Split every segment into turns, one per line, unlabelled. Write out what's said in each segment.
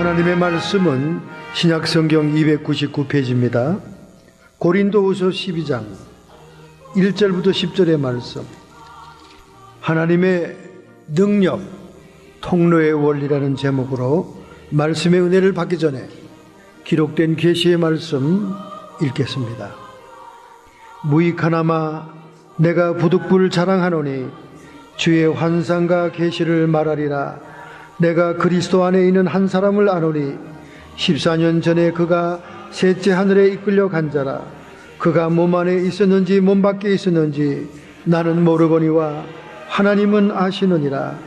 하나님의 말씀은 신약성경 299페이지입니다. 고린도후서 12장 1절부터 10절의 말씀, 하나님의 능력, 통로의 원리라는 제목으로 말씀의 은혜를 받기 전에 기록된 계시의 말씀 읽겠습니다. 무익하나마 내가 부득불 자랑하노니 주의 환상과 계시를 말하리라. 내가 그리스도 안에 있는 한 사람을 아노니 14년 전에 그가 셋째 하늘에 이끌려 간 자라. 그가 몸 안에 있었는지 몸 밖에 있었는지 나는 모르거니와 하나님은 아시느니라.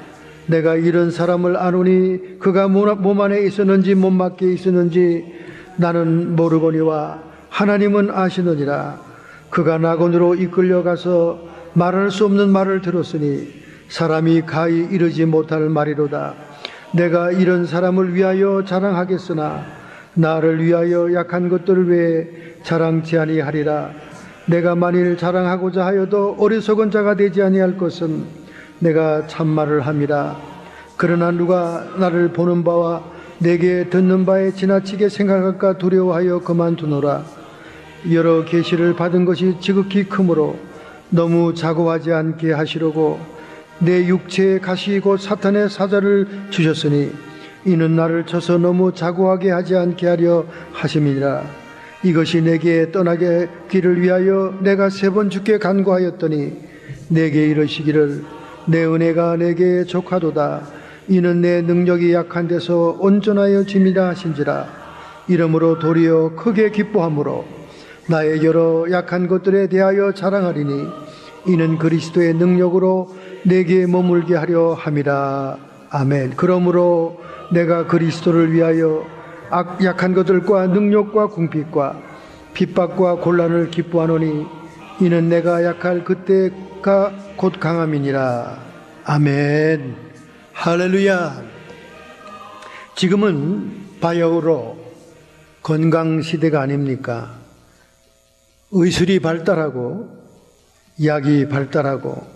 내가 이런 사람을 아노니 그가 몸 안에 있었는지 몸 밖에 있었는지 나는 모르거니와 하나님은 아시느니라. 그가 낙원으로 이끌려 가서 말할 수 없는 말을 들었으니 사람이 가히 이르지 못할 말이로다. 내가 이런 사람을 위하여 자랑하겠으나 나를 위하여 약한 것들을 왜 자랑치 아니하리라. 내가 만일 자랑하고자 하여도 어리석은 자가 되지 아니할 것은 내가 참말을 함이라. 그러나 누가 나를 보는 바와 내게 듣는 바에 지나치게 생각할까 두려워하여 그만두노라. 여러 계시를 받은 것이 지극히 크므로 너무 자고하지 않게 하시려고 내 육체에 가시 곧 사탄의 사자를 주셨으니 이는 나를 쳐서 너무 자고하게 하지 않게 하려 하심이니라. 이것이 내게 떠나게 기를 위하여 내가 3번 주께 간구하였더니 내게 이르시기를 내 은혜가 내게 족하도다. 이는 내 능력이 약한 데서 온전하여 짐이라 하신지라. 이러므로 도리어 크게 기뻐함으로 나의 여러 약한 것들에 대하여 자랑하리니 이는 그리스도의 능력으로 내게 머물게 하려 함이라. 아멘. 그러므로 내가 그리스도를 위하여 약한 것들과 능력과 궁핍과 핍박과 곤란을 기뻐하노니 이는 내가 약할 그때가 곧 강함이니라. 아멘. 할렐루야. 지금은 바야흐로 건강시대가 아닙니까? 의술이 발달하고 약이 발달하고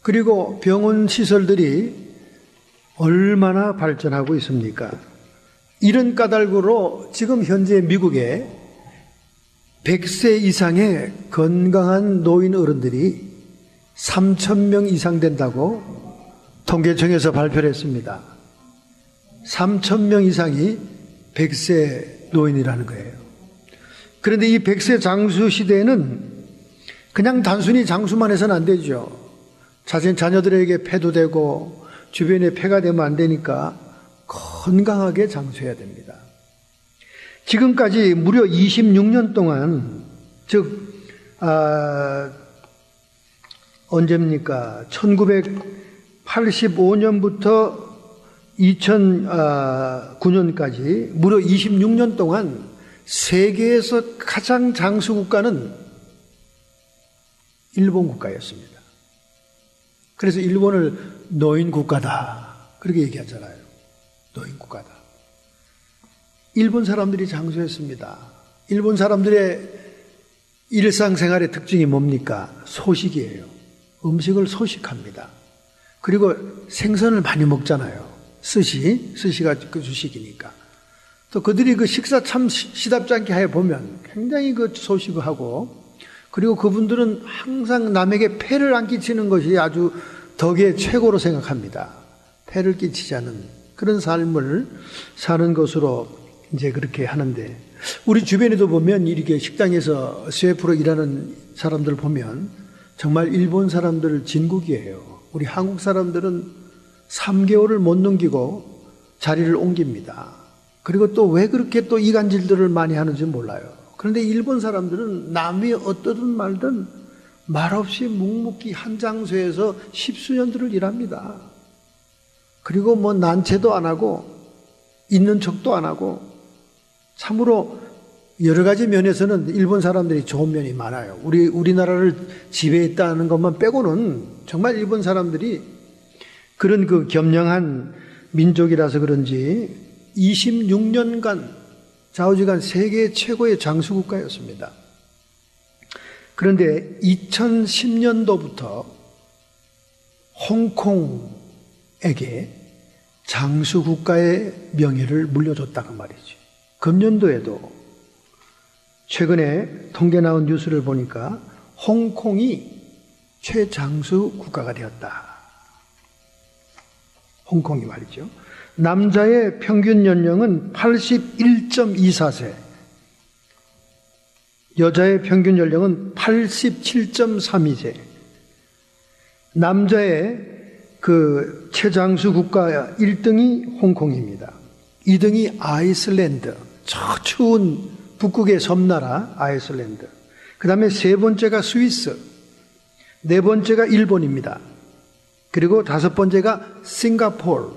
그리고 병원 시설들이 얼마나 발전하고 있습니까? 이런 까닭으로 지금 현재 미국에 100세 이상의 건강한 노인 어른들이 3,000명 이상 된다고 통계청에서 발표를 했습니다. 3,000명 이상이 100세 노인이라는 거예요. 그런데 이 100세 장수 시대에는 그냥 단순히 장수만 해서는 안 되죠. 자녀들에게 패도 되고 주변에 패가 되면 안 되니까 건강하게 장수해야 됩니다. 지금까지 무려 26년 동안, 즉 언제입니까? 1985년부터 2009년까지 무려 26년 동안 세계에서 가장 장수 국가는 일본 국가였습니다. 그래서 일본을 노인 국가다 그렇게 얘기하잖아요. 노인 국가다. 일본 사람들이 장수했습니다. 일본 사람들의 일상생활의 특징이 뭡니까? 소식이에요. 음식을 소식합니다. 그리고 생선을 많이 먹잖아요. 스시가 그 주식이니까. 또 그들이 그 식사 참 시답지 않게 해 보면 굉장히 그 소식하고, 그리고 그분들은 항상 남에게 폐를 안 끼치는 것이 아주 덕의 최고로 생각합니다. 폐를 끼치지 않은 그런 삶을 사는 것으로 이제 그렇게 하는데, 우리 주변에도 보면 이렇게 식당에서 셰프로 일하는 사람들 보면 정말 일본 사람들 진국이에요. 우리 한국 사람들은 3개월을 못 넘기고 자리를 옮깁니다. 그리고 또 왜 그렇게 또 이간질들을 많이 하는지 몰라요. 그런데 일본 사람들은 남이 어떠든 말든 말없이 묵묵히 한 장소에서 10수년들을 일합니다. 그리고 뭐 난체도 안 하고 있는 척도 안 하고, 참으로 여러 가지 면에서는 일본 사람들이 좋은 면이 많아요. 우리나라를 지배했다는 것만 빼고는 정말 일본 사람들이 그런 그 겸양한 민족이라서 그런지 26년간 좌우지간 세계 최고의 장수국가였습니다. 그런데 2010년도부터 홍콩에게 장수 국가의 명예를 물려줬다고 말이죠. 금년도에도 최근에 통계 나온 뉴스를 보니까 홍콩이 최장수 국가가 되었다. 홍콩이 말이죠. 남자의 평균 연령은 81.24세, 여자의 평균 연령은 87.32세. 남자의 그 최장수 국가 1등이 홍콩입니다. 2등이 아이슬란드, 저 추운 북극의 섬나라 아이슬란드. 그 다음에 세 번째가 스위스, 네 번째가 일본입니다. 그리고 다섯 번째가 싱가포르.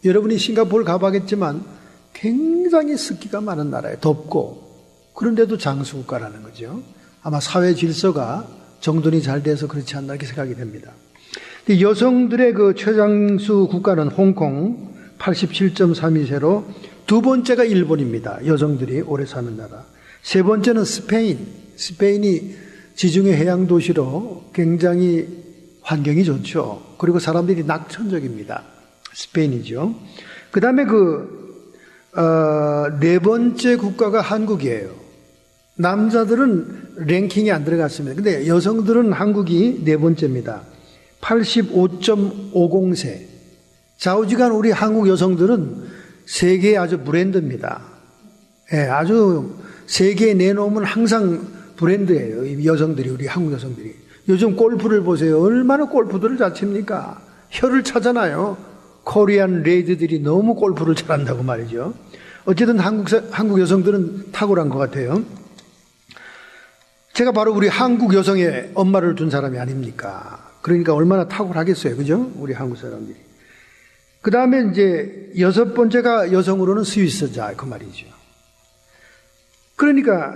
여러분이 싱가포르 가봐겠지만 굉장히 습기가 많은 나라예요. 덥고. 그런데도 장수국가라는 거죠. 아마 사회 질서가 정돈이 잘 돼서 그렇지 않나 이렇게 생각이 됩니다. 여성들의 그 최장수 국가는 홍콩 87.32세로 두 번째가 일본입니다. 여성들이 오래 사는 나라. 세 번째는 스페인. 스페인이 지중해 해양 도시로 굉장히 환경이 좋죠. 그리고 사람들이 낙천적입니다. 스페인이죠. 그 다음에 네 번째 국가가 한국이에요. 남자들은 랭킹이 안 들어갔습니다. 근데 여성들은 한국이 네 번째입니다. 85.50세. 좌우지간 우리 한국 여성들은 세계의 아주 브랜드입니다. 예, 아주 세계에 내놓으면 항상 브랜드예요. 이 여성들이, 우리 한국 여성들이. 요즘 골프를 보세요. 얼마나 골프들을 잘 칩니까? 혀를 차잖아요. 코리안 레이드들이 너무 골프를 잘한다고 말이죠. 어쨌든 한국 여성들은 탁월한 것 같아요. 제가 바로 우리 한국 여성의 엄마를 둔 사람이 아닙니까? 그러니까 얼마나 탁월하겠어요. 그죠? 우리 한국 사람들이. 그 다음에 이제 여섯 번째가 여성으로는 스위스자, 그 말이죠. 그러니까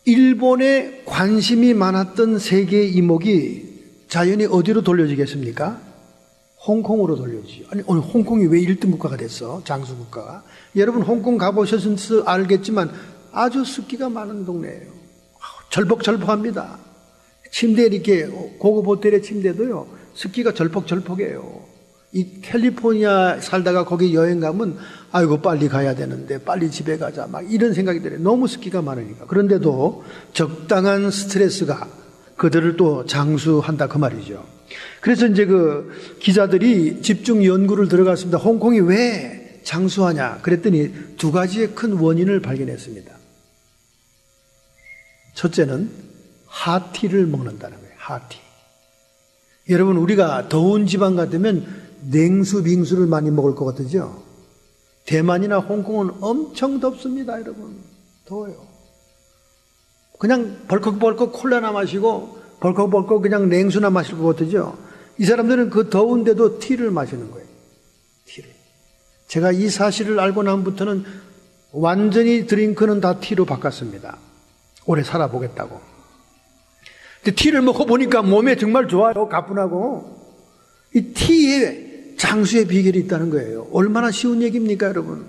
일본에 관심이 많았던 세계의 이목이 자연히 어디로 돌려지겠습니까? 홍콩으로 돌려지죠. 아니, 오늘 홍콩이 왜 1등 국가가 됐어? 장수 국가가. 여러분 홍콩 가보셔서 알겠지만 아주 습기가 많은 동네예요. 절벅절벅합니다. 침대 이렇게 고급 호텔의 침대도요, 습기가 절벅절벅해요. 이 캘리포니아 살다가 거기 여행 가면 아이고 빨리 가야 되는데 빨리 집에 가자 막 이런 생각이 들어요. 너무 습기가 많으니까. 그런데도 적당한 스트레스가 그들을 또 장수한다 그 말이죠. 그래서 이제 그 기자들이 집중 연구를 들어갔습니다. 홍콩이 왜 장수하냐 그랬더니 두 가지의 큰 원인을 발견했습니다. 첫째는 핫티를 먹는다는 거예요. 핫티. 여러분 우리가 더운 지방 같으면 냉수, 빙수를 많이 먹을 것 같으죠? 대만이나 홍콩은 엄청 덥습니다, 여러분. 더워요. 그냥 벌컥벌컥 콜라나 마시고 벌컥벌컥 그냥 냉수나 마실 것 같으죠? 이 사람들은 그 더운데도 티를 마시는 거예요. 티를. 제가 이 사실을 알고 난부터는 완전히 드링크는 다 티로 바꿨습니다. 오래 살아보겠다고. 근데 티를 먹어보니까 몸에 정말 좋아요. 가뿐하고. 이 티에 장수의 비결이 있다는 거예요. 얼마나 쉬운 얘기입니까, 여러분?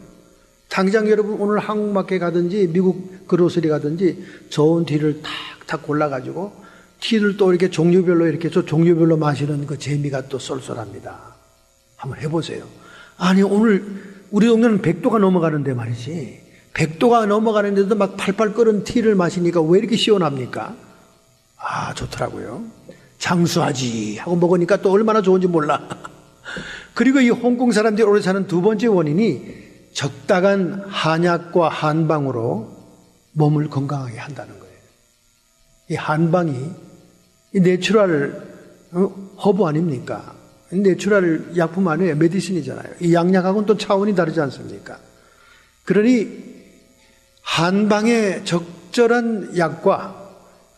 당장 여러분 오늘 한국마켓 가든지 미국 그로서리 가든지 좋은 티를 탁탁 골라가지고 티를 또 이렇게 종류별로 이렇게 저 종류별로 마시는 그 재미가 또 쏠쏠합니다. 한번 해보세요. 아니 오늘 우리 동네는 100도가 넘어가는데 말이지. 100도가 넘어가는데도 막 팔팔 끓은 티를 마시니까 왜 이렇게 시원합니까? 아 좋더라고요. 장수하지 하고 먹으니까 또 얼마나 좋은지 몰라. 그리고 이 홍콩 사람들이 오래 사는 두 번째 원인이 적당한 한약과 한방으로 몸을 건강하게 한다는 거예요. 이 한방이 이 내추럴 허브 아닙니까? 내추럴 약품 아니에요. 메디신이잖아요. 이 양약하고는 또 차원이 다르지 않습니까? 그러니 한방의 적절한 약과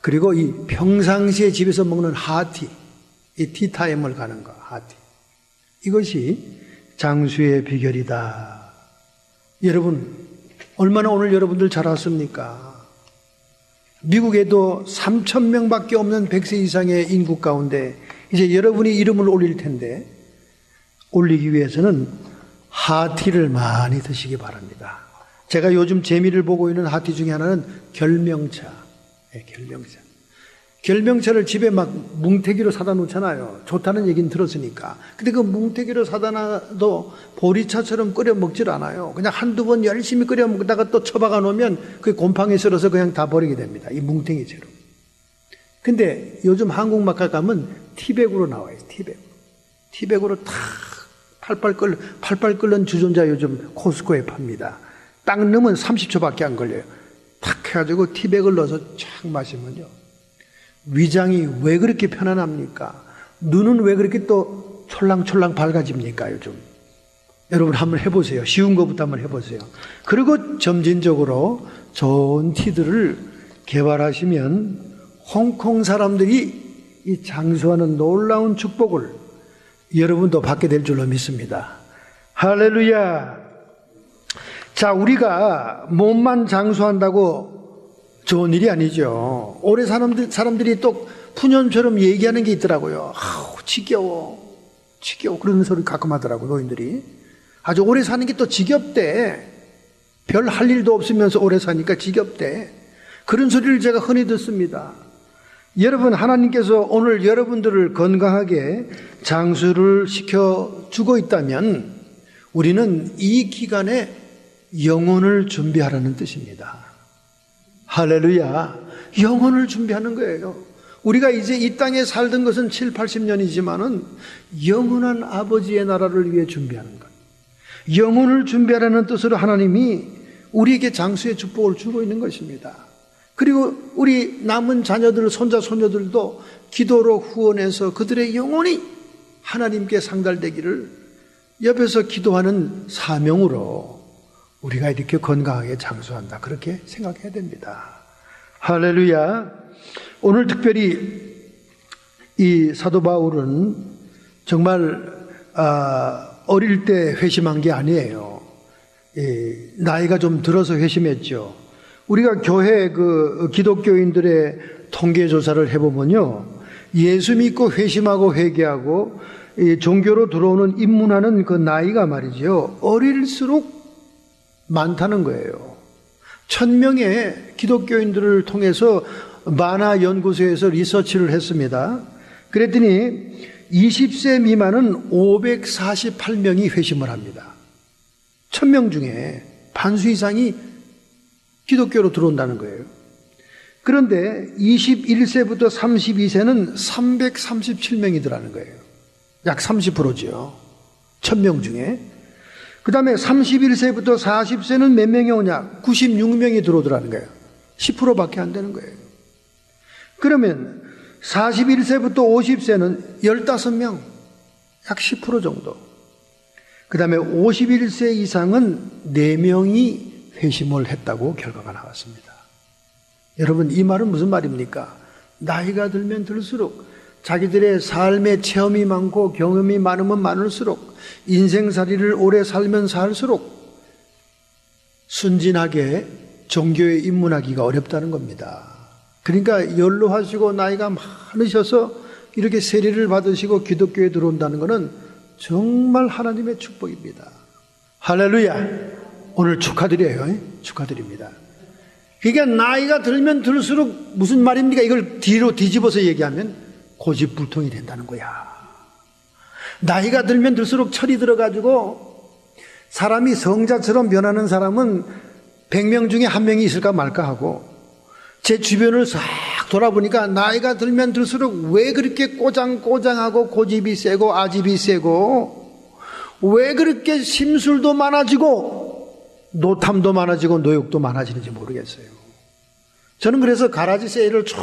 그리고 이 평상시에 집에서 먹는 핫티, 이 티타임을 가는 거, 핫티. 이것이 장수의 비결이다. 여러분, 얼마나 오늘 여러분들 잘 왔습니까? 미국에도 3,000명밖에 없는 100세 이상의 인구 가운데 이제 여러분이 이름을 올릴 텐데 올리기 위해서는 핫티를 많이 드시기 바랍니다. 제가 요즘 재미를 보고 있는 핫티 중에 하나는 결명차. 네, 결명차. 결명차를 집에 막 뭉태기로 사다 놓잖아요. 좋다는 얘기는 들었으니까. 근데 그 뭉태기로 사다 놔도 보리차처럼 끓여 먹질 않아요. 그냥 한두 번 열심히 끓여 먹다가 또 처박아 놓으면 그게 곰팡이 쓸어서 그냥 다 버리게 됩니다. 이 뭉태기처럼. 근데 요즘 한국마켓 가면 티백으로 나와요. 티백으로 탁 팔팔 끓는 주전자 요즘 코스코에 팝니다. 딱 넣으면 30초밖에 안 걸려요. 탁 해가지고 티백을 넣어서 쫙 마시면요. 위장이 왜 그렇게 편안합니까? 눈은 왜 그렇게 또 촐랑촐랑 밝아집니까, 요즘? 여러분 한번 해보세요. 쉬운 것부터 한번 해보세요. 그리고 점진적으로 좋은 티들을 개발하시면 홍콩 사람들이 이 장수하는 놀라운 축복을 여러분도 받게 될 줄로 믿습니다. 할렐루야. 자, 우리가 몸만 장수한다고 좋은 일이 아니죠. 올해 사람들이 또 푸념처럼 얘기하는 게 있더라고요. 아우, 지겨워. 그런 소리 가끔 하더라고, 노인들이. 아주 오래 사는 게 또 지겹대. 별 할 일도 없으면서 오래 사니까 지겹대. 그런 소리를 제가 흔히 듣습니다. 여러분, 하나님께서 오늘 여러분들을 건강하게 장수를 시켜주고 있다면 우리는 이 기간에 영혼을 준비하라는 뜻입니다. 할렐루야. 영혼을 준비하는 거예요. 우리가 이제 이 땅에 살던 것은 7, 80년이지만은 영원한 아버지의 나라를 위해 준비하는 것. 영혼을 준비하라는 뜻으로 하나님이 우리에게 장수의 축복을 주고 있는 것입니다. 그리고 우리 남은 자녀들, 손자, 손녀들도 기도로 후원해서 그들의 영혼이 하나님께 상달되기를 옆에서 기도하는 사명으로 우리가 이렇게 건강하게 장수한다. 그렇게 생각해야 됩니다. 할렐루야. 오늘 특별히 이 사도 바울은 정말 어릴 때 회심한 게 아니에요. 나이가 좀 들어서 회심했죠. 우리가 교회 그 기독교인들의 통계 조사를 해보면요, 예수 믿고 회심하고 회개하고 이 종교로 들어오는 입문하는 그 나이가 말이죠, 어릴수록 많다는 거예요. 1000명의 기독교인들을 통해서 만화 연구소에서 리서치를 했습니다. 그랬더니 20세 미만은 548명이 회심을 합니다. 1000명 중에 반수 이상이 기독교로 들어온다는 거예요. 그런데 21세부터 32세는 337명이더라는 거예요. 약 30%죠. 1000명 중에. 그 다음에 31세부터 40세는 몇 명이 오냐? 96명이 들어오더라는 거예요. 10%밖에 안 되는 거예요. 그러면 41세부터 50세는 15명, 약 10% 정도. 그 다음에 51세 이상은 4명이 회심을 했다고 결과가 나왔습니다. 여러분, 이 말은 무슨 말입니까? 나이가 들면 들수록 자기들의 삶의 체험이 많고 경험이 많으면 많을수록 인생살이를 오래 살면 살수록 순진하게 종교에 입문하기가 어렵다는 겁니다. 그러니까 연로하시고 나이가 많으셔서 이렇게 세례를 받으시고 기독교에 들어온다는 것은 정말 하나님의 축복입니다. 할렐루야. 오늘 축하드려요. 축하드립니다. 그러니까 나이가 들면 들수록 무슨 말입니까? 이걸 뒤로 뒤집어서 얘기하면 고집불통이 된다는 거야. 나이가 들면 들수록 철이 들어가지고 사람이 성자처럼 변하는 사람은 100명 중에 1명이 있을까 말까 하고, 제 주변을 싹 돌아보니까 나이가 들면 들수록 왜 그렇게 꼬장꼬장하고 고집이 세고 아집이 세고 왜 그렇게 심술도 많아지고 노탐도 많아지고 노욕도 많아지는지 모르겠어요. 저는 그래서 가라지 세일을 쭉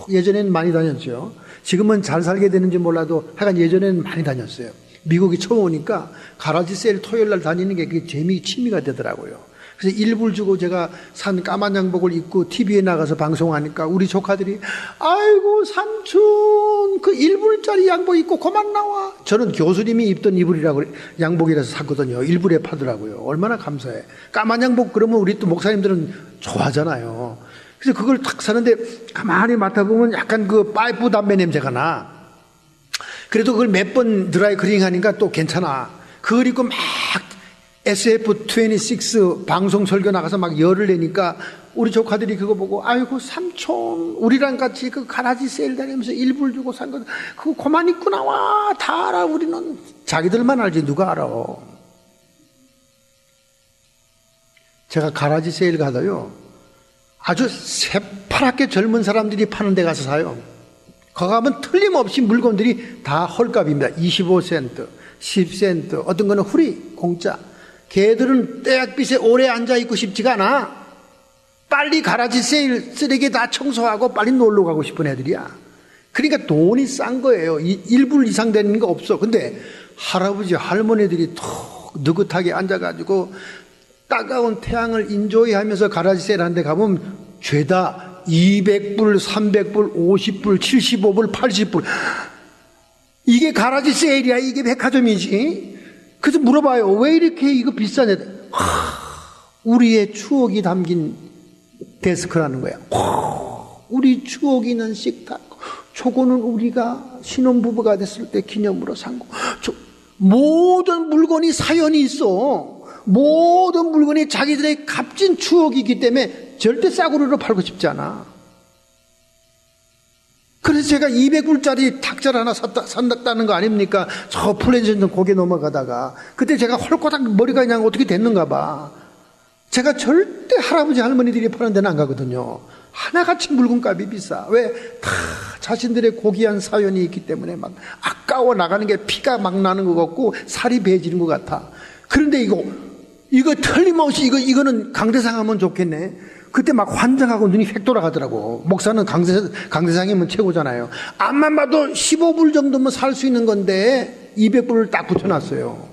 예전에는 많이 다녔죠. 지금은 잘 살게 되는지 몰라도 하여간 예전에는 많이 다녔어요. 미국이 처음 오니까 가라지 세일 토요일 날 다니는 게 그게 취미가 되더라고요. 그래서 일불 주고 제가 산 까만 양복을 입고 TV에 나가서 방송하니까 우리 조카들이 아이고 삼촌 그 1불짜리 양복 입고 그만 나와. 저는 교수님이 입던 이불이라고 양복이라서 샀거든요. 1불에 파더라고요. 얼마나 감사해. 까만 양복 그러면 우리 또 목사님들은 좋아하잖아요. 그래서 그걸 탁 사는데 가만히 맡아보면 약간 그 파이프 담배 냄새가 나. 그래도 그걸 몇 번 드라이 클리닝 하니까 또 괜찮아. 그걸 입고 막 SF26 방송 설교 나가서 막 열을 내니까 우리 조카들이 그거 보고 아이고 삼촌 우리랑 같이 그 가라지 세일 다니면서 일불 주고 산 거 그거 그만 입고 나와 다 알아. 우리는 자기들만 알지 누가 알아. 제가 가라지 세일 가서요 아주 새파랗게 젊은 사람들이 파는 데 가서 사요. 거기 가면 틀림없이 물건들이 다 헐값입니다. 25센트 10센트 어떤 거는 후리 공짜. 걔들은 떼약빛에 오래 앉아있고 싶지가 않아. 빨리 가라지 세일 쓰레기 다 청소하고 빨리 놀러 가고 싶은 애들이야. 그러니까 돈이 싼 거예요. 1불 이상 되는 거 없어. 근데 할아버지 할머니들이 톡 느긋하게 앉아가지고 따가운 태양을 인조이하면서 가라지 세일 하는 데 가면 죄다 200불 300불 50불 75불 80불 이게 가라지 세일이야. 이게 백화점이지. 그래서 물어봐요. 왜 이렇게 이거 비싸냐. 우리의 추억이 담긴 데스크라는 거야. 우리 추억이 있는 식탁. 저거는 우리가 신혼부부가 됐을 때 기념으로 산 거. 모든 물건이 사연이 있어. 모든 물건이 자기들의 값진 추억이기 때문에 절대 싸구려로 팔고 싶지 않아. 그래서 제가 200불짜리 탁자를 하나 산다는 거 아닙니까? 저 플랜전전 고개 넘어가다가 그때 제가 헐꼬닥 머리가 그냥 어떻게 됐는가 봐. 제가 절대 할아버지 할머니들이 파는 데는 안 가거든요. 하나같이 물건값이 비싸. 왜? 다 자신들의 고귀한 사연이 있기 때문에 막 아까워 나가는 게 피가 막 나는 것 같고 살이 배지는 것 같아. 그런데 이거 틀림없이 이거는 강대상 하면 좋겠네. 그때 막 환장하고 눈이 획 돌아가더라고. 목사는 강대상이면 최고잖아요. 앞만 봐도 15불 정도면 살 수 있는 건데 200불을 딱 붙여놨어요.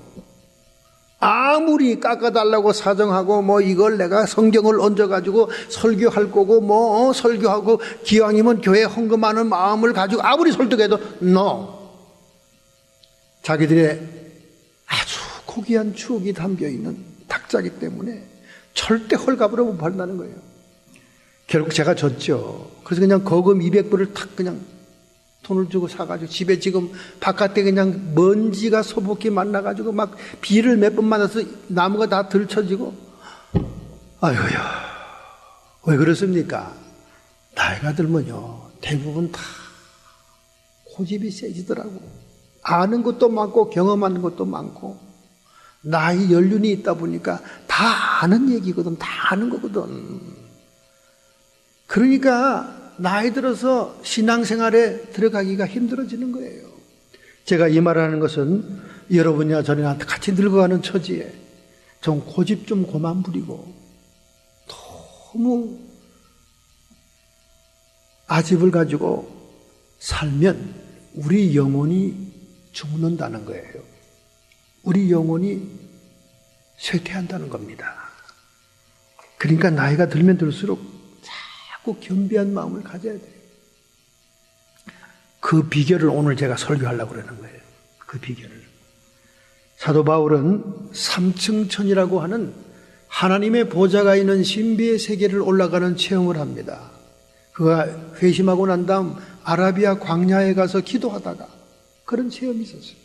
아무리 깎아달라고 사정하고 뭐 이걸 내가 성경을 얹어가지고 설교할 거고 뭐 설교하고 기왕이면 교회 헌금하는 마음을 가지고 아무리 설득해도 no. 자기들의 아주 고귀한 추억이 담겨있는 탁자기 때문에 절대 헐값으로 못 판다는 거예요. 결국 제가 졌죠. 그래서 그냥 거금 200불을 탁 그냥 돈을 주고 사가지고 집에 지금 바깥에 그냥 먼지가 소복히 만나가지고 막 비를 몇 번 맞아서 나무가 다 들쳐지고 아이고야 왜 그렇습니까? 나이가 들면요 대부분 다 고집이 세지더라고. 아는 것도 많고 경험하는 것도 많고 나이 연륜이 있다 보니까 다 아는 얘기거든. 다 아는 거거든. 그러니까 나이 들어서 신앙생활에 들어가기가 힘들어지는 거예요. 제가 이 말을 하는 것은 여러분이나 저나 같이 늙어가는 처지에 좀 고집 좀 그만 부리고 너무 아집을 가지고 살면 우리 영혼이 죽는다는 거예요. 우리 영혼이 쇠퇴한다는 겁니다. 그러니까 나이가 들면 들수록 자꾸 겸비한 마음을 가져야 돼요. 그 비결을 오늘 제가 설교하려고 그러는 거예요. 그 비결을. 사도 바울은 삼층천이라고 하는 하나님의 보좌가 있는 신비의 세계를 올라가는 체험을 합니다. 그가 회심하고 난 다음 아라비아 광야에 가서 기도하다가 그런 체험이 있었어요.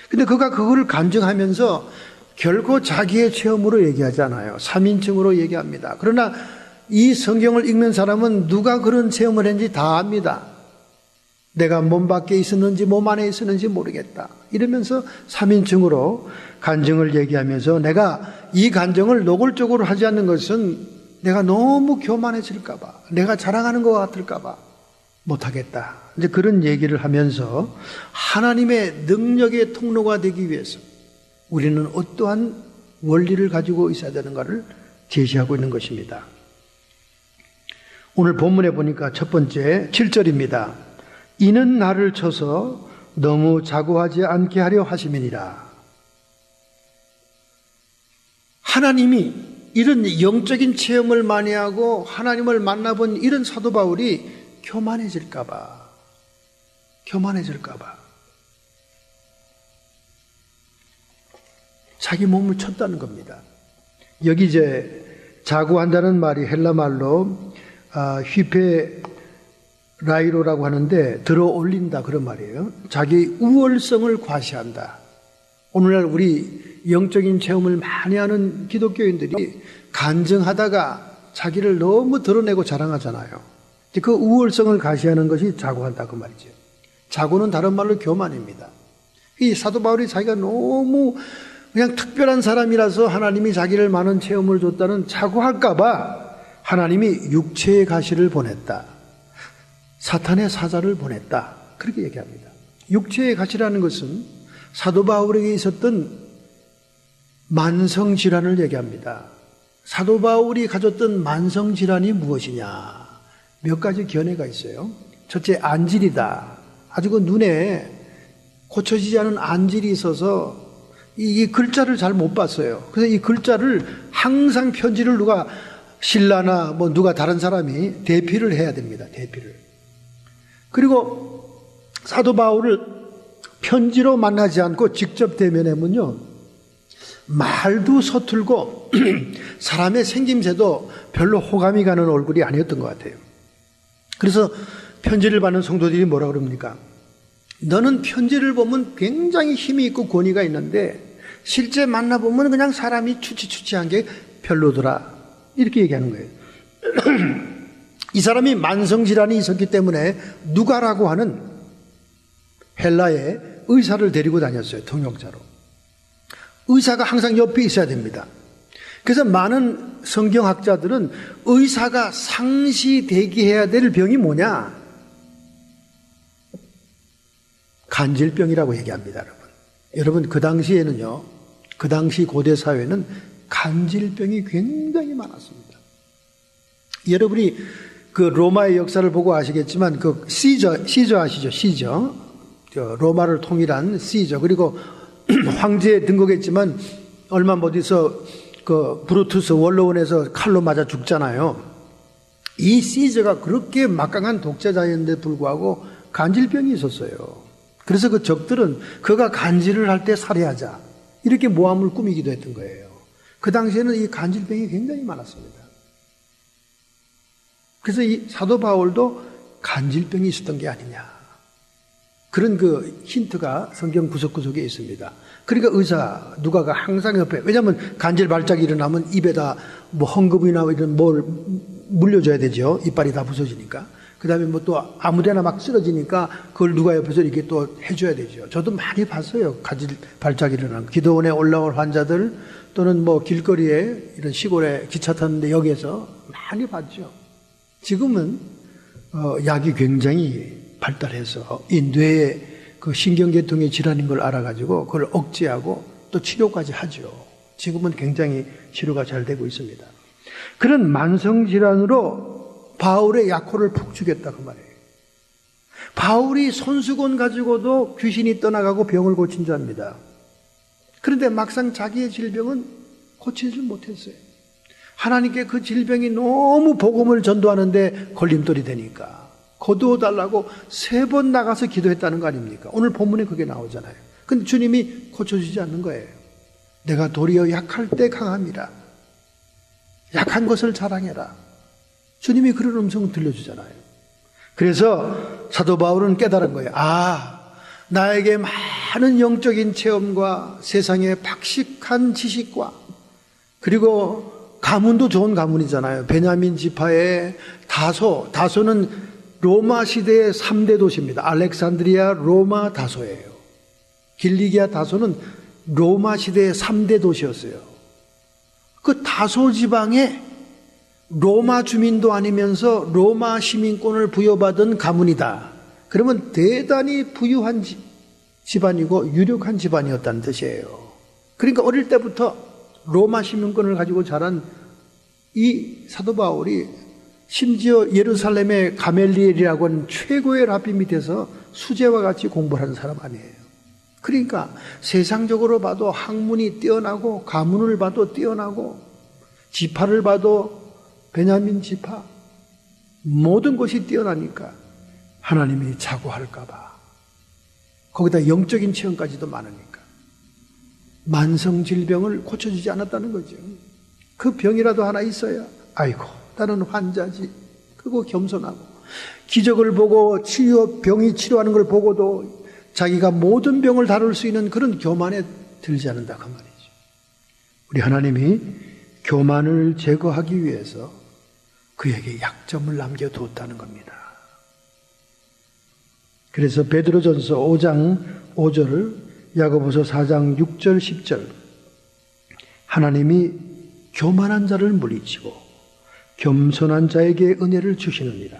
근데 그가 그거를 간증하면서 결코 자기의 체험으로 얘기하지 않아요. 3인칭으로 얘기합니다. 그러나 이 성경을 읽는 사람은 누가 그런 체험을 했는지 다 압니다. 내가 몸 밖에 있었는지 몸 안에 있었는지 모르겠다. 이러면서 3인칭으로 간증을 얘기하면서 내가 이 간증을 노골적으로 하지 않는 것은 내가 너무 교만해질까 봐, 내가 자랑하는 것 같을까 봐 못하겠다. 이제 그런 얘기를 하면서 하나님의 능력의 통로가 되기 위해서 우리는 어떠한 원리를 가지고 있어야 되는가를 제시하고 있는 것입니다. 오늘 본문에 보니까 첫 번째 7절입니다. 이는 나를 쳐서 너무 자고하지 않게 하려 하심이니라. 하나님이 이런 영적인 체험을 많이 하고 하나님을 만나본 이런 사도 바울이 교만해질까봐 자기 몸을 쳤다는 겁니다. 여기 이제 자고한다는 말이 헬라 말로 휘페라이로라고 하는데 들어 올린다 그런 말이에요. 자기 우월성을 과시한다. 오늘날 우리 영적인 체험을 많이 하는 기독교인들이 간증하다가 자기를 너무 드러내고 자랑하잖아요. 그 우월성을 가시하는 것이 자고한다 그 말이죠. 자고는 다른 말로 교만입니다. 이 사도 바울이 자기가 너무 그냥 특별한 사람이라서 하나님이 자기를 많은 체험을 줬다는 자고할까 봐 하나님이 육체의 가시를 보냈다. 사탄의 사자를 보냈다. 그렇게 얘기합니다. 육체의 가시라는 것은 사도 바울에게 있었던 만성질환을 얘기합니다. 사도 바울이 가졌던 만성질환이 무엇이냐? 몇 가지 견해가 있어요. 첫째, 안질이다. 아주 그 눈에 고쳐지지 않은 안질이 있어서 이 글자를 잘 못 봤어요. 그래서 이 글자를 항상 편지를 누가 신라나 뭐 누가 다른 사람이 대피를 해야 됩니다. 대피를. 그리고 사도 바울을 편지로 만나지 않고 직접 대면하면요, 말도 서툴고 사람의 생김새도 별로 호감이 가는 얼굴이 아니었던 것 같아요. 그래서 편지를 받는 성도들이 뭐라 그럽니까? 너는 편지를 보면 굉장히 힘이 있고 권위가 있는데 실제 만나보면 그냥 사람이 추치추치한 게 별로더라. 이렇게 얘기하는 거예요. 이 사람이 만성질환이 있었기 때문에 누가라고 하는 헬라의 의사를 데리고 다녔어요. 통역자로. 의사가 항상 옆에 있어야 됩니다. 그래서 많은 성경학자들은 의사가 상시 대기해야 될 병이 뭐냐? 간질병이라고 얘기합니다, 여러분. 여러분, 그 당시에는요, 그 당시 고대 사회는 간질병이 굉장히 많았습니다. 여러분이 그 로마의 역사를 보고 아시겠지만 그 시저 아시죠? 시저. 로마를 통일한 시저. 그리고 황제에 등극했지만 얼마 못 있어 그 브루투스 원로원에서 칼로 맞아 죽잖아요. 이 시저가 그렇게 막강한 독재자였는데 불구하고 간질병이 있었어요. 그래서 그 적들은 그가 간질을 할 때 살해하자 이렇게 모함을 꾸미기도 했던 거예요. 그 당시에는 이 간질병이 굉장히 많았습니다. 그래서 이 사도 바울도 간질병이 있었던 게 아니냐, 그런 그 힌트가 성경 구석구석에 있습니다. 그러니까 의사 누가가 항상 옆에, 왜냐하면 간질 발작이 일어나면 입에다 뭐 헝겊이나 이런 뭘 물려줘야 되죠. 이빨이 다 부서지니까. 그 다음에 뭐 또 아무데나 막 쓰러지니까 그걸 누가 옆에서 이렇게 또 해줘야 되죠. 저도 많이 봤어요. 간질 발작이 일어나면. 기도원에 올라올 환자들 또는 뭐 길거리에 이런 시골에 기차 탔는데 역에서 많이 봤죠. 지금은 약이 굉장히 발달해서 이 뇌의 그 신경계통의 질환인 걸 알아가지고 그걸 억제하고 또 치료까지 하죠. 지금은 굉장히 치료가 잘 되고 있습니다. 그런 만성질환으로 바울의 약혼을 푹 죽였다 그 말이에요. 바울이 손수건 가지고도 귀신이 떠나가고 병을 고친 자입니다. 그런데 막상 자기의 질병은 고치지 못했어요. 하나님께 그 질병이 너무 복음을 전도하는데 걸림돌이 되니까 거두어달라고 3번 나가서 기도했다는 거 아닙니까? 오늘 본문에 그게 나오잖아요. 근데 주님이 고쳐주지 않는 거예요. 내가 도리어 약할 때 강함이라. 약한 것을 자랑해라. 주님이 그런 음성을 들려주잖아요. 그래서 사도 바울은 깨달은 거예요. 나에게 많은 영적인 체험과 세상의 박식한 지식과 그리고 가문도 좋은 가문이잖아요. 베냐민 지파의 다소는 로마 시대의 3대 도시입니다. 알렉산드리아, 로마, 다소예요. 길리기아 다소는 로마 시대의 3대 도시였어요. 그 다소 지방에 로마 주민도 아니면서 로마 시민권을 부여받은 가문이다. 그러면 대단히 부유한 집안이고 유력한 집안이었다는 뜻이에요. 그러니까 어릴 때부터 로마 시민권을 가지고 자란 이 사도 바울이 심지어 예루살렘의 가멜리엘이라고 하는 최고의 랍비 밑에서 수제와 같이 공부를 하는 사람 아니에요. 그러니까 세상적으로 봐도 학문이 뛰어나고 가문을 봐도 뛰어나고 지파를 봐도 베냐민 지파 모든 것이 뛰어나니까 하나님이 자고할까 봐 거기다 영적인 체험까지도 많으니까 만성질병을 고쳐주지 않았다는 거죠. 그 병이라도 하나 있어야 아이고 나는 환자지. 그거 겸손하고 기적을 보고 병이 치료하는 걸 보고도 자기가 모든 병을 다룰 수 있는 그런 교만에 들지 않는다 그 말이죠. 우리 하나님이 교만을 제거하기 위해서 그에게 약점을 남겨두었다는 겁니다. 그래서 베드로전서 5장 5절, 야고보서 4장 6절 10절, 하나님이 교만한 자를 물리치고 겸손한 자에게 은혜를 주시느니라.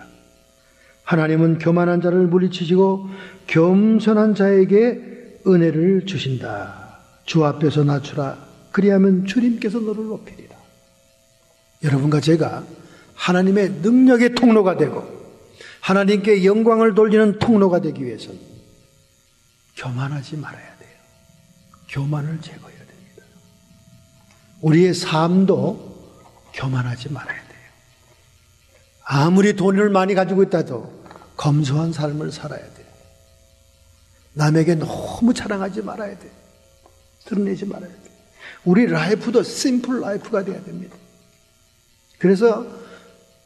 하나님은 교만한 자를 물리치시고 겸손한 자에게 은혜를 주신다. 주 앞에서 낮추라. 그리하면 주님께서 너를 높이리라. 여러분과 제가 하나님의 능력의 통로가 되고 하나님께 영광을 돌리는 통로가 되기 위해서는 교만하지 말아야 돼요. 교만을 제거해야 됩니다. 우리의 삶도 교만하지 말아야 돼요. 아무리 돈을 많이 가지고 있다도 검소한 삶을 살아야 돼요. 남에게 너무 자랑하지 말아야 돼요. 드러내지 말아야 돼요. 우리 라이프도 심플 라이프가 돼야 됩니다. 그래서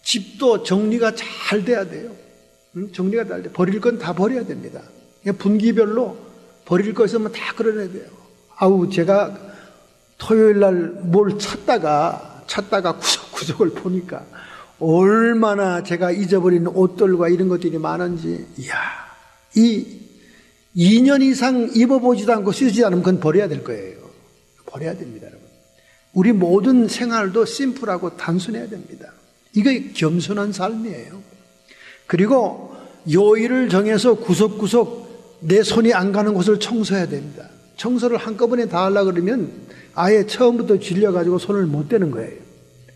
집도 정리가 잘 돼야 돼요. 정리가 잘 돼. 버릴 건 다 버려야 됩니다. 분기별로 버릴 거 있으면 다 끌어내야 돼요. 제가 토요일 날 뭘 찾다가 구석구석을 보니까 얼마나 제가 잊어버린 옷들과 이런 것들이 많은지, 이 2년 이상 입어보지도 않고 쓰지 않으면 그건 버려야 될 거예요. 버려야 됩니다, 여러분. 우리 모든 생활도 심플하고 단순해야 됩니다. 이게 겸손한 삶이에요. 그리고 요일을 정해서 구석구석 내 손이 안 가는 곳을 청소해야 됩니다. 청소를 한꺼번에 다 하려고 그러면 아예 처음부터 질려가지고 손을 못 대는 거예요.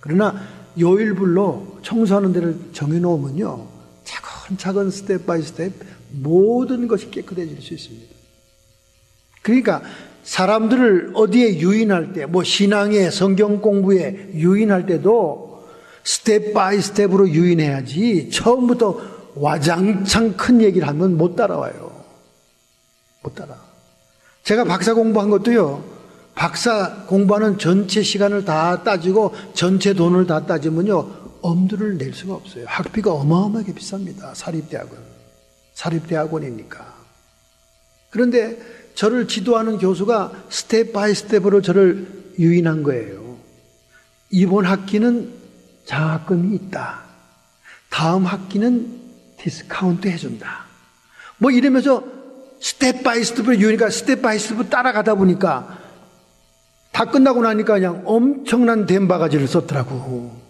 그러나 요일별로 청소하는 데를 정해놓으면요, 차근차근 스텝 바이 스텝 모든 것이 깨끗해질 수 있습니다. 그러니까 사람들을 어디에 유인할 때, 신앙에, 성경 공부에 유인할 때도 스텝 바이 스텝으로 유인해야지 처음부터 와장창 큰 얘기를 하면 못 따라와요. 못 따라. 제가 박사 공부한 것도요, 박사 공부하는 전체 시간을 다 따지고 전체 돈을 다 따지면요, 엄두를 낼 수가 없어요. 학비가 어마어마하게 비쌉니다. 사립대학원이니까. 그런데 저를 지도하는 교수가 스텝 바이 스텝으로 저를 유인한 거예요. 이번 학기는 장학금이 있다. 다음 학기는 디스카운트 해준다. 이러면서 스텝 바이 스텝으로 유인하니까 스텝 바이 스텝으로 따라가다 보니까 다 끝나고 나니까 그냥 엄청난 댐바가지를 썼더라고.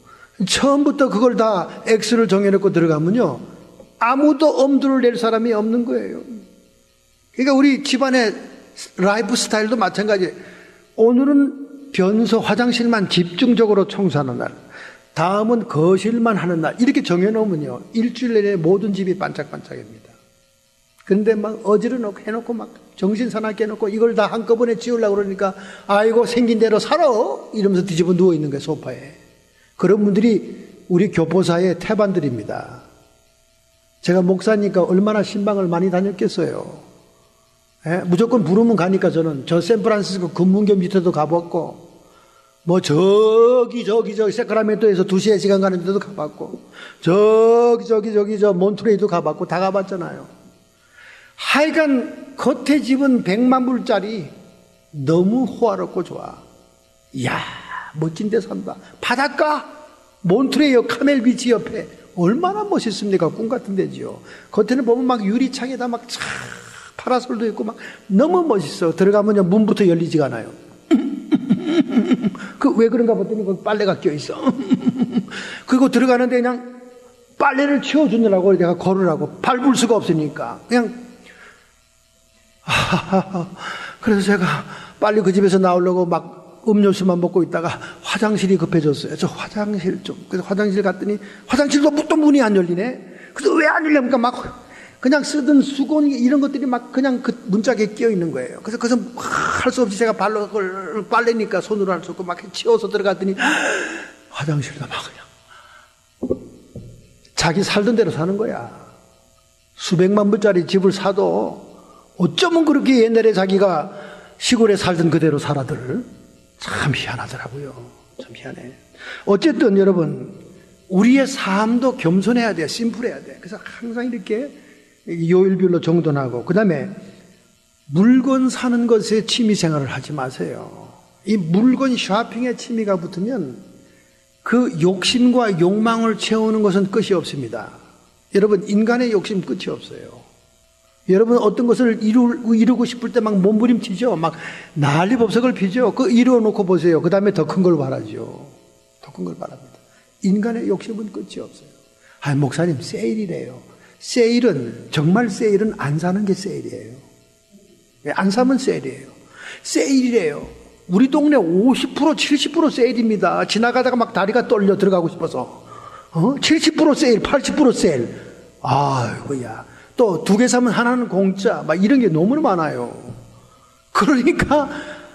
처음부터 그걸 다 X를 정해놓고 들어가면요, 아무도 엄두를 낼 사람이 없는 거예요. 그러니까 우리 집안의 라이프 스타일도 마찬가지예요. 오늘은 변소 화장실만 집중적으로 청소하는 날, 다음은 거실만 하는 날, 이렇게 정해놓으면요, 일주일 내내 모든 집이 반짝반짝입니다. 그런데 어지러놓고 해놓고 정신 사납게 해놓고 이걸 다 한꺼번에 지우려고 그러니까 생긴 대로 살아! 이러면서 뒤집어 누워있는 거예요, 소파에. 그런 분들이 우리 교포사의 태반들입니다. 제가 목사니까 얼마나 신방을 많이 다녔겠어요. 무조건 부르면 가니까 저 샌프란시스코 금문교 밑에도 가봤고, 저기 세크라멘토에서 2-3시간 가는 데도 가봤고, 저기 몬트레이도 가봤고, 다 가봤잖아요. 하여간 겉에 집은 100만 불짜리 너무 호화롭고 좋아. 이야, 멋진 데 산다. 바닷가, 몬트레이요, 카멜 비치 옆에 얼마나 멋있습니까? 꿈 같은 데지요. 겉에는 보면 유리창에다 파라솔도 있고 너무 멋있어. 들어가면 문부터 열리지가 않아요. 왜 그런가 봤더니 거기 빨래가 껴있어. 그리고 들어가는데 그냥 빨래를 치워주느라고 내가 걸으라고. 밟을 수가 없으니까. 그래서 제가 빨리 그 집에서 나오려고 음료수만 먹고 있다가 화장실이 급해졌어요. 저 화장실 좀. 그래서 화장실 갔더니 화장실도 또 문이 안 열리네. 그래서 왜 안 열립니까? 그냥 쓰던 수건 이런 것들이 그냥 그 문짝에 끼어 있는 거예요. 그래서 할 수 없이 제가 발로 그걸 빨래니까 손으로 할 수 없고 치워서 들어갔더니 화장실도 그냥 자기 살던 대로 사는 거야. 수백만 불짜리 집을 사도 어쩌면 그렇게 옛날에 자기가 시골에 살던 그대로 살아들. 참 희한하더라고요. 참 희한해. 어쨌든 여러분, 우리의 삶도 겸손해야 돼요. 심플해야 돼. 그래서 항상 이렇게 요일별로 정돈하고, 그 다음에 물건 사는 것에 취미생활을 하지 마세요. 이 물건 쇼핑에 취미가 붙으면 그 욕심과 욕망을 채우는 것은 끝이 없습니다. 여러분, 인간의 욕심 끝이 없어요. 여러분, 어떤 것을 이루고 싶을 때 막 몸부림치죠. 막 난리법석을 피죠. 그거 이루어놓고 보세요. 그 다음에 더 큰 걸 바라죠. 더 큰 걸 바랍니다. 인간의 욕심은 끝이 없어요. 아, 목사님, 세일이래요. 정말 세일은 안 사는 게 세일이에요. 안 사면 세일이에요. 세일이래요. 우리 동네 50%, 70% 세일입니다. 지나가다가 막 다리가 떨려 들어가고 싶어서. 70% 세일, 80% 세일. 아이고야. 또 2개 사면 하나는 공짜. 막 이런 게 너무 많아요. 그러니까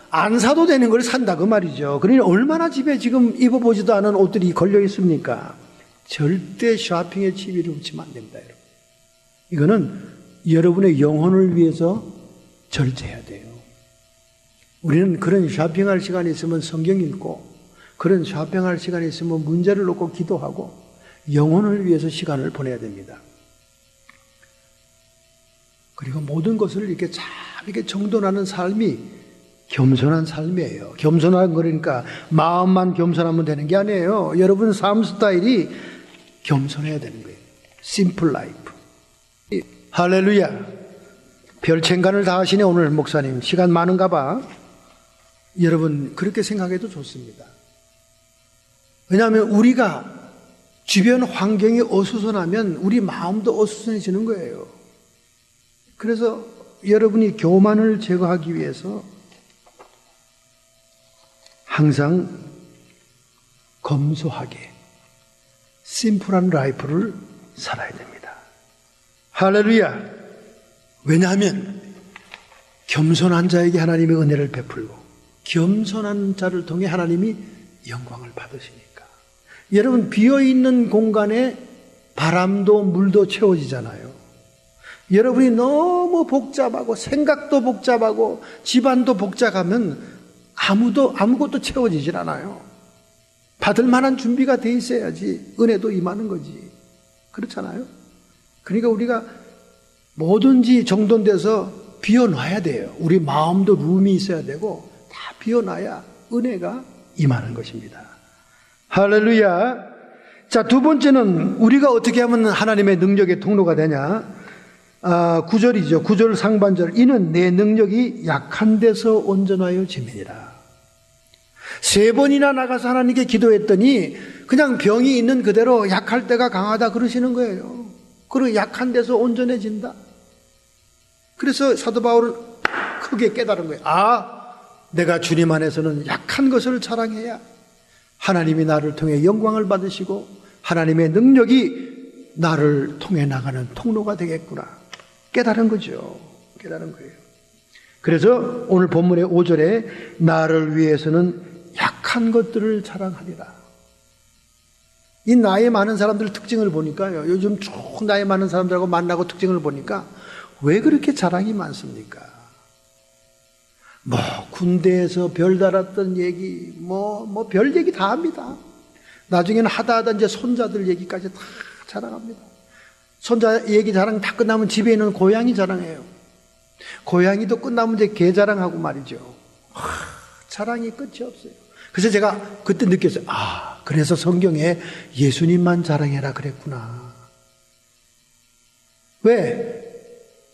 안 사도 되는 걸 산다 그 말이죠. 그러니 얼마나 집에 지금 입어보지도 않은 옷들이 걸려 있습니까? 절대 쇼핑에 취미를 붙이면 안 됩니다, 여러분. 이거는 여러분의 영혼을 위해서 절제해야 돼요. 우리는 그런 쇼핑할 시간이 있으면 성경 읽고, 그런 쇼핑할 시간이 있으면 문제를 놓고 기도하고 영혼을 위해서 시간을 보내야 됩니다. 그리고 모든 것을 이렇게 잘 이렇게 정돈하는 삶이 겸손한 삶이에요. 겸손한 거니까 마음만 겸손하면 되는 게 아니에요. 여러분 삶 스타일이 겸손해야 되는 거예요. 심플 라이프. 할렐루야. 별천간을 다 하시네 오늘 목사님. 시간 많은가 봐. 여러분 그렇게 생각해도 좋습니다. 왜냐하면 우리가 주변 환경이 어수선하면 우리 마음도 어수선해지는 거예요. 그래서 여러분이 교만을 제거하기 위해서 항상 검소하게 심플한 라이프를 살아야 됩니다. 할렐루야. 왜냐하면 겸손한 자에게 하나님의 은혜를 베풀고 겸손한 자를 통해 하나님이 영광을 받으시니까. 여러분 비어있는 공간에 바람도 물도 채워지잖아요. 여러분이 너무 복잡하고 생각도 복잡하고 집안도 복잡하면 아무것도 채워지질 않아요. 받을 만한 준비가 돼 있어야지 은혜도 임하는 거지. 그렇잖아요. 그러니까 우리가 뭐든지 정돈돼서 비워놔야 돼요. 우리 마음도 룸이 있어야 되고 다 비워놔야 은혜가 임하는 것입니다. 할렐루야. 자, 2번째는 우리가 어떻게 하면 하나님의 능력의 통로가 되냐. 9절이죠. 9절 상반절. 이는 내 능력이 약한 데서 온전하여 짐이니라. 3번이나 나가서 하나님께 기도했더니 그냥 병이 있는 그대로 약할 때가 강하다 그러시는 거예요. 그리고 약한 데서 온전해진다. 그래서 사도 바울은 크게 깨달은 거예요. 내가 주님 안에서는 약한 것을 자랑해야 하나님이 나를 통해 영광을 받으시고 하나님의 능력이 나를 통해 나가는 통로가 되겠구나. 깨달은 거죠. 깨달은 거예요. 그래서 오늘 본문의 5절에 나를 위해서는 약한 것들을 자랑하리라. 이 나이 많은 사람들 특징을 보니까요. 요즘 쭉 나이 많은 사람들하고 만나고 특징을 보니까 왜 그렇게 자랑이 많습니까? 군대에서 별 달았던 얘기, 별 얘기 다 합니다. 나중에는 하다 이제 손자들 얘기까지 다 자랑합니다. 손자 얘기 자랑 다 끝나면 집에 있는 고양이 자랑해요. 고양이도 끝나면 이제 개 자랑하고 말이죠. 자랑이 끝이 없어요. 그래서 제가 그때 느꼈어요. 그래서 성경에 예수님만 자랑해라 그랬구나. 왜?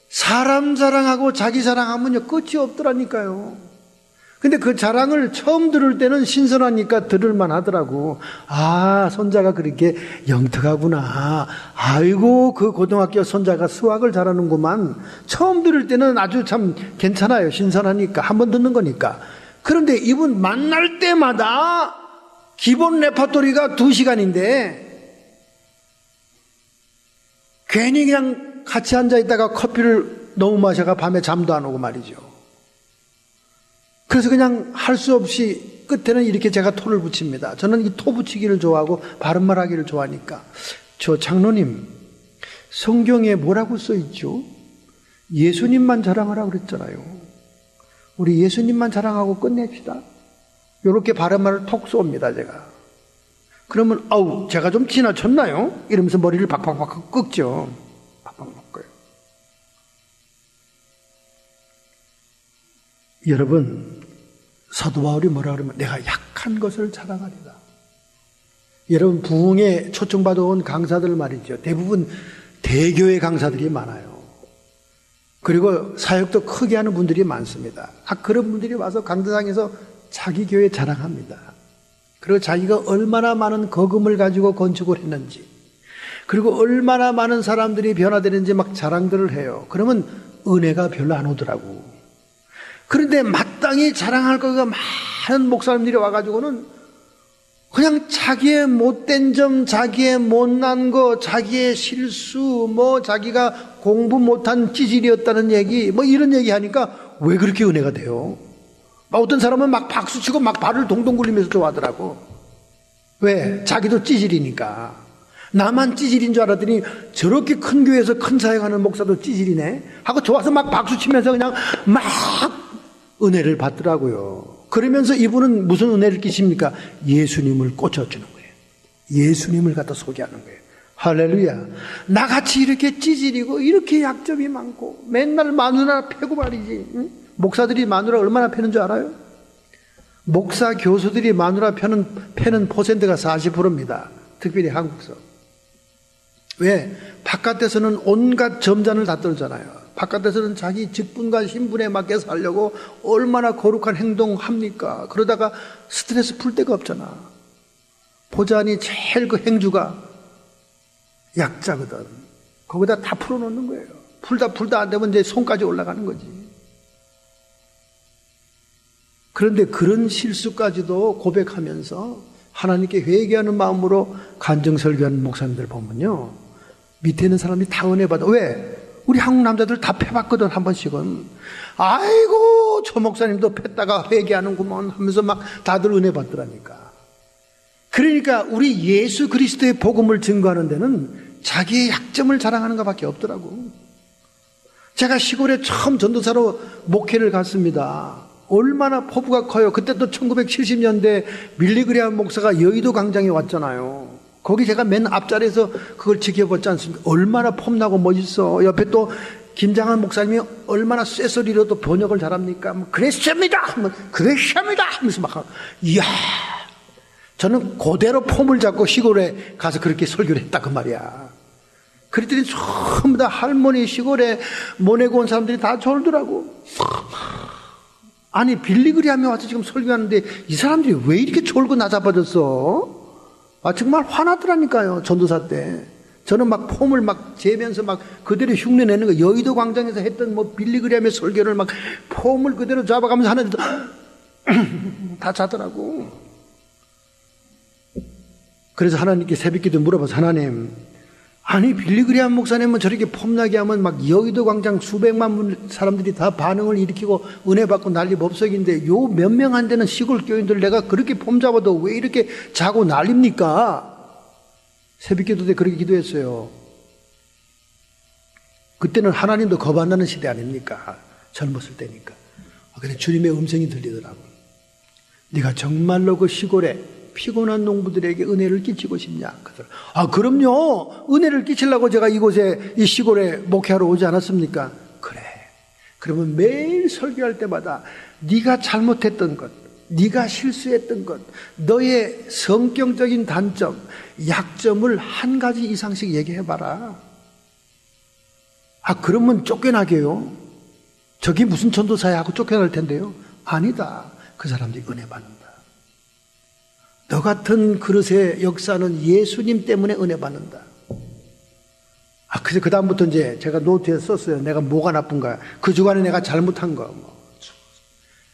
사람 자랑하고 자기 자랑하면요 끝이 없더라니까요. 근데 그 자랑을 처음 들을 때는 신선하니까 들을만 하더라고. 손자가 그렇게 영특하구나. 아이고 그 고등학교 손자가 수학을 잘하는구만. 처음 들을 때는 아주 참 괜찮아요. 신선하니까 한번 듣는 거니까. 그런데 이분 만날 때마다 기본 레파토리가 2시간인데 괜히 그냥 같이 앉아있다가 커피를 너무 마셔가 밤에 잠도 안 오고 말이죠. 그래서 그냥 할 수 없이 끝에는 이렇게 제가 토를 붙입니다. 저는 이 토 붙이기를 좋아하고 바른말 하기를 좋아하니까. 저 장로님, 성경에 뭐라고 써있죠? 예수님만 자랑하라고 그랬잖아요. 우리 예수님만 자랑하고 끝냅시다. 이렇게 바른말을 톡 쏩니다, 제가. 그러면 제가 좀 지나쳤나요? 이러면서 머리를 박박박 꺾죠. 박박 꺾어요. 여러분, 사도 바울이 뭐라 그러면 내가 약한 것을 자랑하리라. 여러분 부흥에 초청받아온 강사들 말이죠. 대부분 대교회 강사들이 많아요. 그리고 사역도 크게 하는 분들이 많습니다. 그런 분들이 와서 강대상에서 자기 교회 자랑합니다. 그리고 자기가 얼마나 많은 거금을 가지고 건축을 했는지, 그리고 얼마나 많은 사람들이 변화되는지 막 자랑들을 해요. 그러면 은혜가 별로 안 오더라고. 그런데 마땅히 자랑할 거가 많은 목사님들이 와가지고는 그냥 자기의 못된 점, 자기의 못난 거, 자기의 실수, 뭐 자기가 공부 못한 찌질이었다는 얘기, 뭐 이런 얘기 하니까 왜 그렇게 은혜가 돼요? 막 어떤 사람은 막 박수치고 막 발을 동동 굴리면서 좋아하더라고. 왜? 자기도 찌질이니까. 나만 찌질인 줄 알았더니 저렇게 큰 교회에서 큰 사역하는 목사도 찌질이네 하고 좋아서 막 박수치면서 그냥 막 은혜를 받더라고요. 그러면서 이분은 무슨 은혜를 끼십니까? 예수님을 꽂혀주는 거예요. 예수님을 갖다 소개하는 거예요. 할렐루야. 나같이 이렇게 찌질이고 이렇게 약점이 많고 맨날 마누라 패고 말이지. 응? 목사들이 마누라 얼마나 패는 줄 알아요? 목사 교수들이 마누라 패는 퍼센트가 40%입니다. 특별히 한국서. 왜? 바깥에서는 온갖 점잔을 다 떨잖아요. 바깥에서는 자기 직분과 신분에 맞게 살려고 얼마나 거룩한 행동합니까? 그러다가 스트레스 풀 데가 없잖아. 보자니 제일 그 행주가 약자거든. 거기다 다 풀어놓는 거예요. 풀다 안 되면 이제 손까지 올라가는 거지. 그런데 그런 실수까지도 고백하면서 하나님께 회개하는 마음으로 간증설교하는 목사님들 보면요, 밑에 있는 사람이 다 은혜 받아. 왜? 우리 한국 남자들 다 패봤거든. 한 번씩은. 아이고 저 목사님도 팼다가 회개하는구먼 하면서 막 다들 은혜 받더라니까. 그러니까 우리 예수 그리스도의 복음을 증거하는 데는 자기의 약점을 자랑하는 것밖에 없더라고. 제가 시골에 처음 전도사로 목회를 갔습니다. 얼마나 포부가 커요. 그때 또 1970년대 밀리그레암 목사가 여의도 광장에 왔잖아요. 거기 제가 맨 앞자리에서 그걸 지켜봤지 않습니까? 얼마나 폼나고 멋있어. 옆에 또 김장한 목사님이 얼마나 쇠소리로 또 번역을 잘합니까? 뭐 그랬습니다. 그랬습니다. 하면서 막 이야, 저는 그대로 폼을 잡고 시골에 가서 그렇게 설교를 했다 그 말이야. 그랬더니 전부 다 할머니 시골에 모내고 온 사람들이 다 졸더라고. 아니 빌리그리암에 와서 지금 설교하는데 이 사람들이 왜 이렇게 졸고 나자빠졌어? 정말 화나더라니까요. 전도사 때 저는 막 폼을 막 재면서 막 그대로 흉내내는 거. 여의도 광장에서 했던 뭐 빌리그리암의 설교를 막 폼을 그대로 잡아가면서 하는데도 다 자더라고. 그래서 하나님께 새벽기도 물어봐서, 하나님, 아니 빌리그리암 목사님은 저렇게 폼나게 하면 막 여의도 광장 수백만 사람들이 다 반응을 일으키고 은혜 받고 난리 법석인데 요 몇 명 안 되는 시골 교인들 내가 그렇게 폼 잡아도 왜 이렇게 자고 난립니까? 새벽기도 때 그렇게 기도했어요. 그때는 하나님도 겁 안 나는 시대 아닙니까? 젊었을 때니까. 근데 주님의 음성이 들리더라고요. 네가 정말로 그 시골에 피곤한 농부들에게 은혜를 끼치고 싶냐? 그럼요. 은혜를 끼치려고 제가 이곳에 이 시골에 목회하러 오지 않았습니까? 그래. 그러면 매일 설교할 때마다 네가 잘못했던 것, 네가 실수했던 것, 너의 성격적인 단점, 약점을 한 가지 이상씩 얘기해봐라. 그러면 쫓겨나게요. 저기 무슨 전도사야 하고 쫓겨날 텐데요. 아니다. 그 사람들이 은혜 받는다. 너 같은 그릇의 역사는 예수님 때문에 은혜 받는다. 그래서 그 다음부터 이제 제가 노트에 썼어요. 내가 뭐가 나쁜가, 그 주간에 내가 잘못한 거.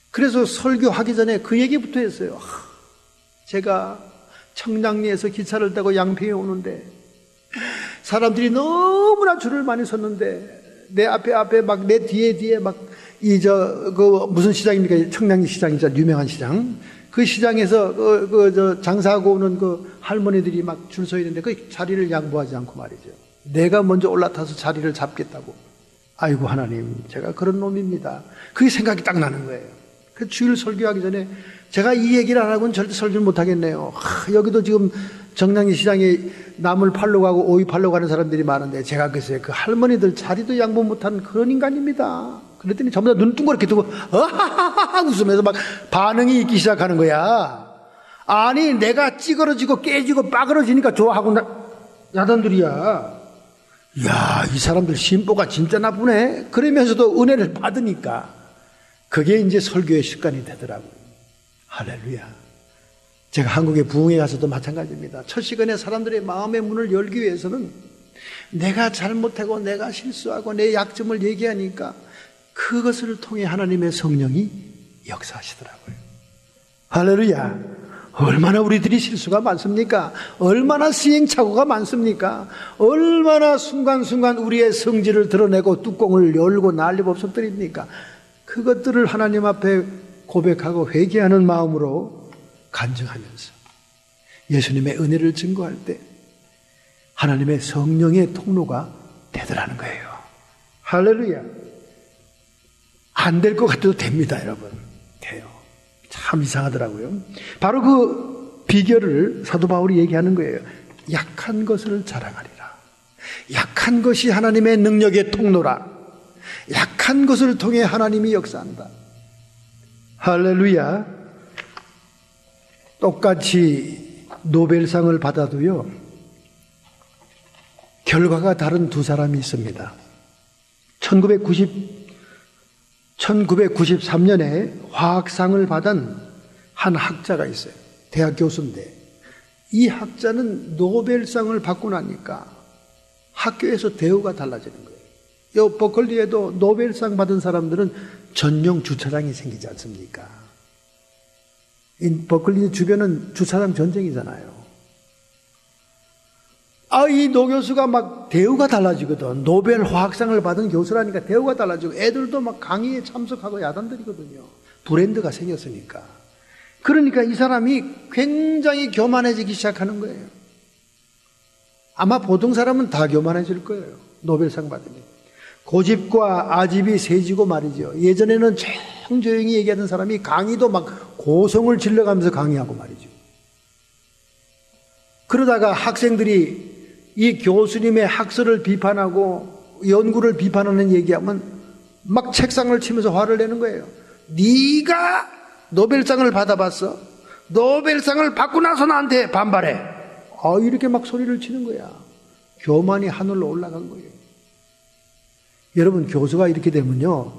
그래서 설교하기 전에 그 얘기부터 했어요. 제가 청량리에서 기차를 타고 양평에 오는데 사람들이 너무나 줄을 많이 섰는데 내 앞에 막 내 뒤에 막 무슨 시장입니까? 청량리 시장이죠. 유명한 시장. 그 시장에서 저 장사하고 오는 그 할머니들이 막 줄 서 있는데 그 자리를 양보하지 않고 말이죠. 내가 먼저 올라타서 자리를 잡겠다고. 아이고 하나님, 제가 그런 놈입니다. 그게 생각이 딱 나는 거예요. 그 주일 설교하기 전에 제가 이 얘기를 안 하고는 절대 설교를 못 하겠네요. 여기도 지금 정량리 시장에 나물 팔러 가고 오이 팔러 가는 사람들이 많은데 제가 글쎄 그 할머니들 자리도 양보 못한 그런 인간입니다. 그랬더니 전부 다 눈 둥그렇게 뜨고 어하하하 웃으면서 막 반응이 있기 시작하는 거야. 아니 내가 찌그러지고 깨지고 빠그러지니까 좋아하고 야단들이야. 이야, 이 사람들 심보가 진짜 나쁘네. 그러면서도 은혜를 받으니까 그게 이제 설교의 습관이 되더라고요. 할렐루야. 제가 한국의 부흥회 가서도 마찬가지입니다. 첫 시간에 사람들의 마음의 문을 열기 위해서는 내가 잘못하고 내가 실수하고 내 약점을 얘기하니까 그것을 통해 하나님의 성령이 역사하시더라고요. 할렐루야. 얼마나 우리들이 실수가 많습니까? 얼마나 시행착오가 많습니까? 얼마나 순간순간 우리의 성질을 드러내고 뚜껑을 열고 난리법석들입니까? 그것들을 하나님 앞에 고백하고 회개하는 마음으로 간증하면서 예수님의 은혜를 증거할 때 하나님의 성령의 통로가 되더라는 거예요. 할렐루야. 안 될 것 같아도 됩니다, 여러분. 돼요. 참 이상하더라고요. 바로 그 비결을 사도 바울이 얘기하는 거예요. 약한 것을 자랑하리라. 약한 것이 하나님의 능력의 통로라. 약한 것을 통해 하나님이 역사한다. 할렐루야. 똑같이 노벨상을 받아도요, 결과가 다른 두 사람이 있습니다. 1993년에 화학상을 받은 한 학자가 있어요. 대학 교수인데 이 학자는 노벨상을 받고 나니까 학교에서 대우가 달라지는 거예요. 이 버클리에도 노벨상 받은 사람들은 전용 주차장이 생기지 않습니까? 이 버클리 주변은 주차장 전쟁이잖아요. 이 노 교수가 막 대우가 달라지거든. 노벨 화학상을 받은 교수라니까 대우가 달라지고 애들도 막 강의에 참석하고 야단들이거든요. 브랜드가 생겼으니까. 그러니까 이 사람이 굉장히 교만해지기 시작하는 거예요. 아마 보통 사람은 다 교만해질 거예요. 노벨상 받으면. 고집과 아집이 세지고 말이죠. 예전에는 조용히 얘기하던 사람이 강의도 막 고성을 질러가면서 강의하고 말이죠. 그러다가 학생들이 이 교수님의 학설을 비판하고 연구를 비판하는 얘기하면 막 책상을 치면서 화를 내는 거예요. 네가 노벨상을 받아봤어? 노벨상을 받고 나서 나한테 반발해. 이렇게 막 소리를 치는 거야. 교만이 하늘로 올라간 거예요. 여러분, 교수가 이렇게 되면요,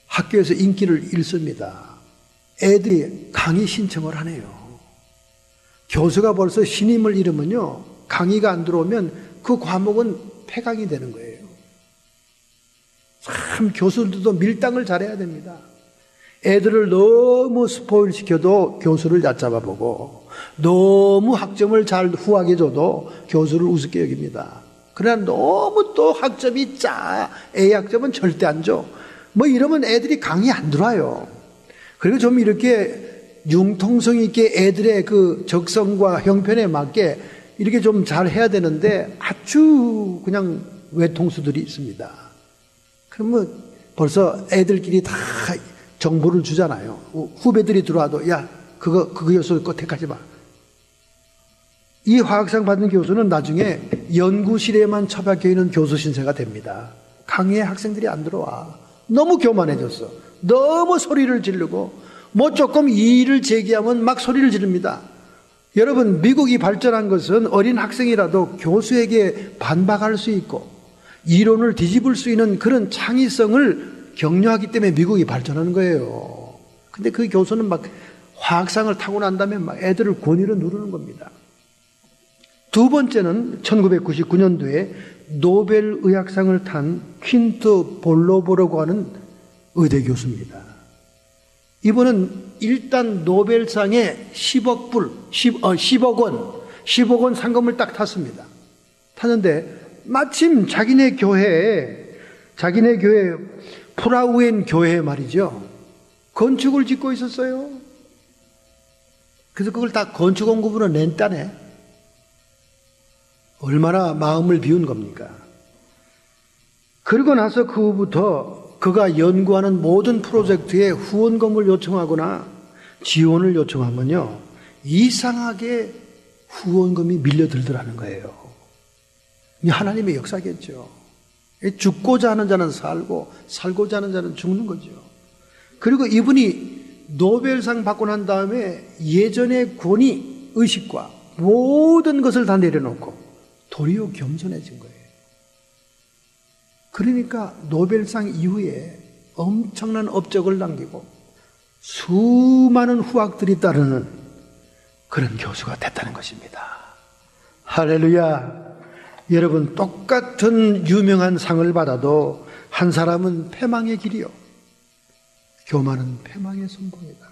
학교에서 인기를 잃습니다. 애들이 강의 신청을 하네요. 교수가 벌써 신임을 잃으면요, 강의가 안 들어오면 그 과목은 폐강이 되는 거예요. 참 교수들도 밀당을 잘해야 됩니다. 애들을 너무 스포일 시켜도 교수를 얕잡아 보고 너무 학점을 잘 후하게 줘도 교수를 우습게 여깁니다. 그러나 너무 또 학점이 A 학점은 절대 안 줘. 뭐 이러면 애들이 강의 안 들어와요. 그리고 좀 이렇게 융통성 있게 애들의 그 적성과 형편에 맞게 이렇게 좀 잘 해야 되는데 아주 그냥 외통수들이 있습니다. 그러면 벌써 애들끼리 다 정보를 주잖아요. 후배들이 들어와도 야, 그거 교수 거 택하지 마. 이 화학상 받은 교수는 나중에 연구실에만 처박혀 있는 교수 신세가 됩니다. 강의에 학생들이 안 들어와. 너무 교만해졌어. 너무 소리를 지르고 뭐 조금 이의를 제기하면 막 소리를 지릅니다. 여러분, 미국이 발전한 것은 어린 학생이라도 교수에게 반박할 수 있고 이론을 뒤집을 수 있는 그런 창의성을 격려하기 때문에 미국이 발전하는 거예요. 근데 그 교수는 막 화학상을 타고 난 다음에 막 애들을 권위로 누르는 겁니다. 두 번째는 1999년도에 노벨 의학상을 탄 퀸트 볼로보라고 하는 의대 교수입니다. 이분은 일단 노벨상에 10억 원 상금을 딱 탔습니다. 탔는데 마침 자기네 교회 프라우엔 교회 말이죠, 건축을 짓고 있었어요. 그래서 그걸 다 건축원금으로 낸다네. 얼마나 마음을 비운 겁니까? 그러고 나서 그 후부터 그가 연구하는 모든 프로젝트에 후원금을 요청하거나 지원을 요청하면요, 이상하게 후원금이 밀려들더라는 거예요. 하나님의 역사겠죠. 죽고자 하는 자는 살고 살고자 하는 자는 죽는 거죠. 그리고 이분이 노벨상 받고 난 다음에 예전의 권위, 의식과 모든 것을 다 내려놓고 도리어 겸손해진 거예요. 그러니까 노벨상 이후에 엄청난 업적을 남기고 수많은 후학들이 따르는 그런 교수가 됐다는 것입니다. 할렐루야. 여러분, 똑같은 유명한 상을 받아도 한 사람은 패망의 길이요, 교만은 패망의 선봉이다.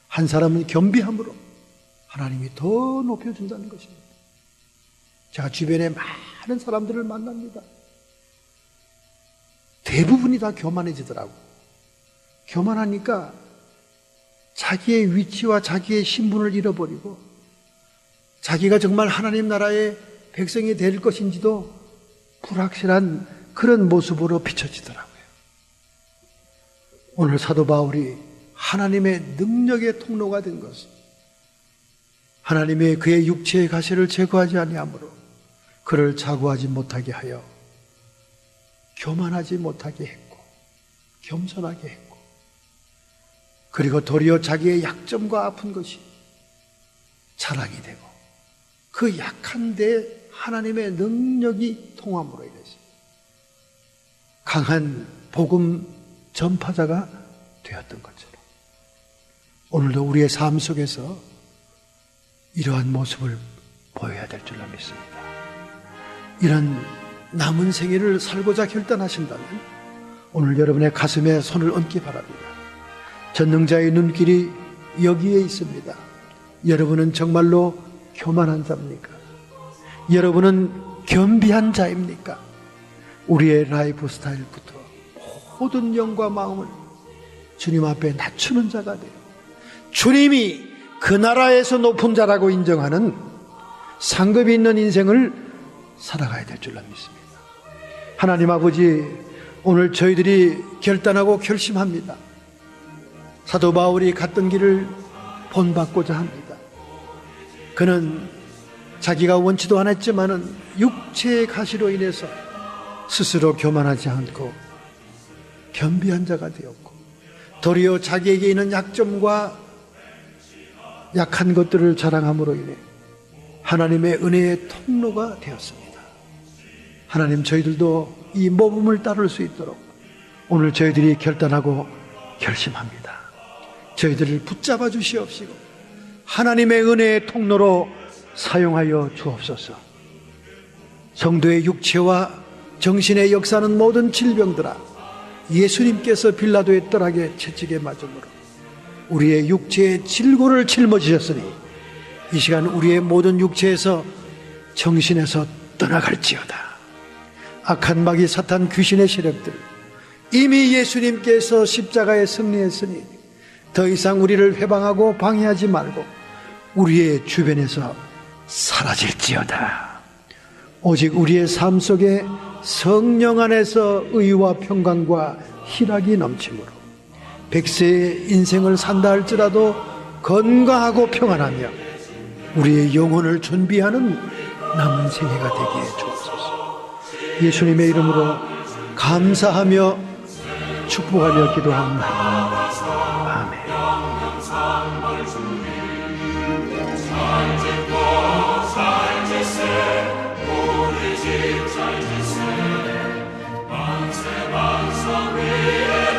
한 사람은 겸비함으로 하나님이 더 높여준다는 것입니다. 제가 주변에 많은 사람들을 만납니다. 대부분이 다 교만해지더라고. 교만하니까 자기의 위치와 자기의 신분을 잃어버리고 자기가 정말 하나님 나라의 백성이 될 것인지도 불확실한 그런 모습으로 비춰지더라고요. 오늘 사도 바울이 하나님의 능력의 통로가 된 것은 하나님의 그의 육체의 가시를 제거하지 아니하므로 그를 자고하지 못하게 하여 교만하지 못하게 했고 겸손하게 했고, 그리고 도리어 자기의 약점과 아픈 것이 자랑이 되고 그 약한데 하나님의 능력이 통함으로 인해서 강한 복음 전파자가 되었던 것처럼 오늘도 우리의 삶 속에서 이러한 모습을 보여야 될 줄로 믿습니다. 이런 남은 생애를 살고자 결단하신다면 오늘 여러분의 가슴에 손을 얹기 바랍니다. 전능자의 눈길이 여기에 있습니다. 여러분은 정말로 교만한 자입니까? 여러분은 겸비한 자입니까? 우리의 라이프 스타일부터 모든 영과 마음을 주님 앞에 낮추는 자가 돼요. 주님이 그 나라에서 높은 자라고 인정하는 상급이 있는 인생을 살아가야 될 줄로 믿습니다. 하나님 아버지, 오늘 저희들이 결단하고 결심합니다. 사도 바울이 갔던 길을 본받고자 합니다. 그는 자기가 원치도 않았지만은 육체의 가시로 인해서 스스로 교만하지 않고 겸비한 자가 되었고, 도리어 자기에게 있는 약점과 약한 것들을 자랑함으로 인해 하나님의 은혜의 통로가 되었습니다. 하나님, 저희들도 이 모범을 따를 수 있도록 오늘 저희들이 결단하고 결심합니다. 저희들을 붙잡아 주시옵시고 하나님의 은혜의 통로로 사용하여 주옵소서. 성도의 육체와 정신의 역사는 모든 질병들아, 예수님께서 빌라도의 뜰하게 채찍에 맞음으로 우리의 육체의 질고를 짊어지셨으니 이 시간 우리의 모든 육체에서 정신에서 떠나갈지어다. 악한 마귀 사탄 귀신의 세력들, 이미 예수님께서 십자가에 승리했으니 더 이상 우리를 회방하고 방해하지 말고 우리의 주변에서 사라질지어다. 오직 우리의 삶 속에 성령 안에서 의와 평강과 희락이 넘치므로 백세의 인생을 산다 할지라도 건강하고 평안하며 우리의 영혼을 준비하는 남은 생애가 되기에 주옵소서. 예수님의 이름으로 감사하며 축복하며 기도합니다. 아멘. 우리 집 잘 지세 만세 만성 위에